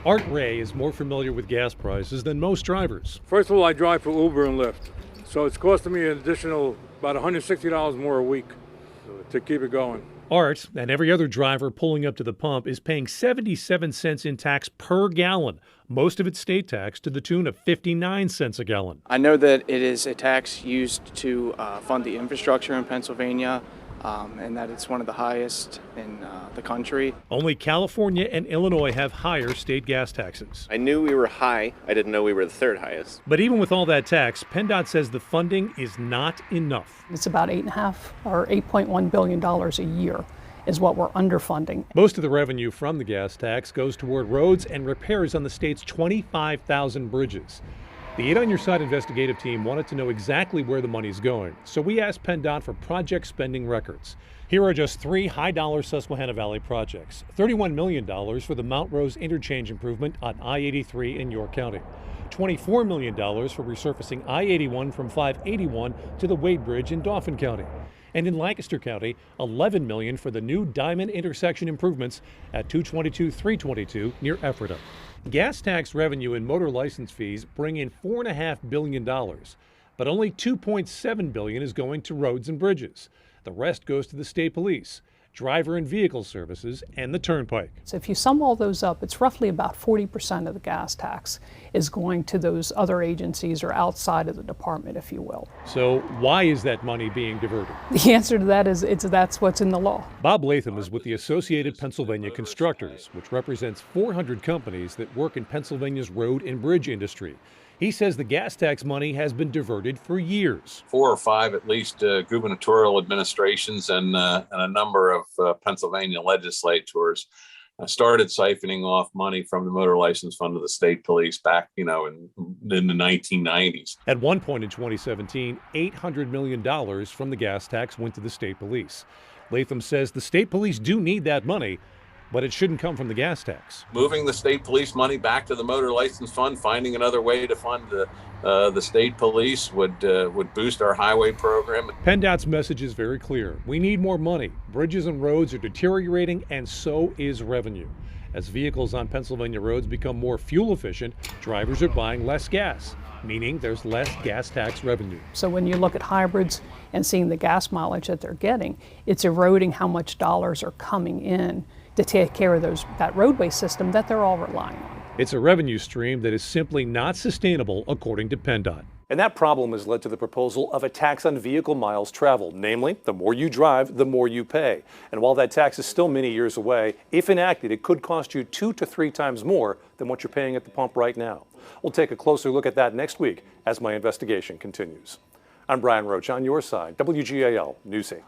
Art Ray is more familiar with gas prices than most drivers. First of all, I drive for Uber and Lyft, so it's costing me an additional about $160 more a week to keep it going. Art and every other driver pulling up to the pump is paying 77 cents in tax per gallon, most of it state tax to the tune of 59 cents a gallon. I know that it is a tax used to fund the infrastructure in Pennsylvania, and that it's one of the highest in the country. Only California and Illinois have higher state gas taxes. I knew we were high. I didn't know we were the third highest. But even with all that tax, PennDOT says the funding is not enough. It's about $8.5 or $8.1 billion a year is what we're underfunding. Most of the revenue from the gas tax goes toward roads and repairs on the state's 25,000 bridges. The 8 on Your Side investigative team wanted to know exactly where the money's going, so we asked PennDOT for project spending records. Here are just 3 high-dollar Susquehanna Valley projects. $31 million for the Mount Rose interchange improvement on I-83 in York County. $24 million for resurfacing I-81 from 581 to the Wade Bridge in Dauphin County. And in Lancaster County, $11 million for the new Diamond intersection improvements at 222-322 near Ephrata. Gas tax revenue and motor license fees bring in $4.5 billion, but only $2.7 billion is going to roads and bridges. The rest goes to the state police, driver and vehicle services, and the turnpike. So if you sum all those up, it's roughly about 40% of the gas tax is going to those other agencies or outside of the department, if you will. So why is that money being diverted? The answer to that is that's what's in the law. Bob Latham is with the Associated Pennsylvania Constructors, which represents 400 companies that work in Pennsylvania's road and bridge industry. He says the gas tax money has been diverted for years. 4 or 5 at least gubernatorial administrations and a number of Pennsylvania legislators started siphoning off money from the motor license fund of the state police back, in the 1990s. At one point in 2017, $800 million from the gas tax went to the state police. Latham says the state police do need that money, but it shouldn't come from the gas tax. Moving the state police money back to the motor license fund, finding another way to fund the state police would boost our highway program. PennDOT's message is very clear. We need more money. Bridges and roads are deteriorating, and so is revenue. As vehicles on Pennsylvania roads become more fuel efficient, drivers are buying less gas, meaning there's less gas tax revenue. So when you look at hybrids and seeing the gas mileage that they're getting, it's eroding how much dollars are coming in to take care of that roadway system that they're all relying on. It's a revenue stream that is simply not sustainable, according to PennDOT. And that problem has led to the proposal of a tax on vehicle miles traveled. Namely, the more you drive, the more you pay. And while that tax is still many years away, if enacted, it could cost you 2 to 3 times more than what you're paying at the pump right now. We'll take a closer look at that next week as my investigation continues. I'm Brian Roach on Your Side, WGAL News 8.